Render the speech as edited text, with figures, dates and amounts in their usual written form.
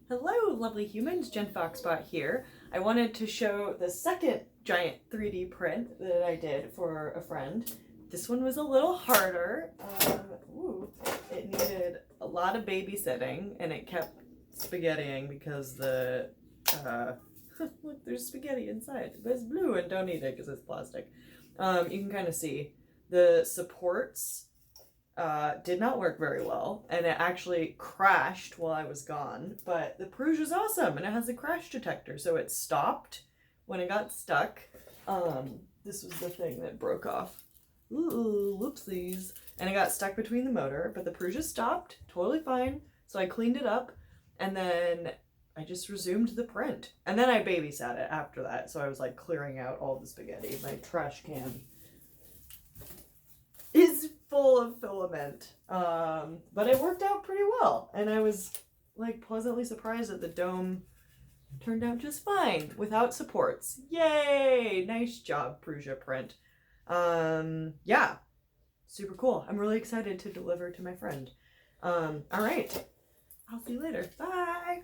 Hello, lovely humans. Jen Foxbot here. I wanted to show the second giant 3D print that I did for a friend. This one was a little harder. It needed a lot of babysitting, and it kept spaghettiing because the look, there's spaghetti inside, but it's blue, and don't eat it because it's plastic. You can kind of see the supports did not work very well, and it actually crashed while I was gone. But the Prusa is awesome, and it has a crash detector, so it stopped when it got stuck. This was the thing that broke off. Ooh, whoopsies. And it got stuck between the motor, but the Prusa stopped, totally fine. So I cleaned it up, and then I just resumed the print. And then I babysat it after that, so I was like clearing out all the spaghetti. My trash can is full of filament. But it worked out pretty well, and I was like pleasantly surprised that the dome turned out just fine without supports. Yay! Nice job, Prusa print. Yeah, super cool. I'm really excited to deliver to my friend. All right, I'll see you later. Bye.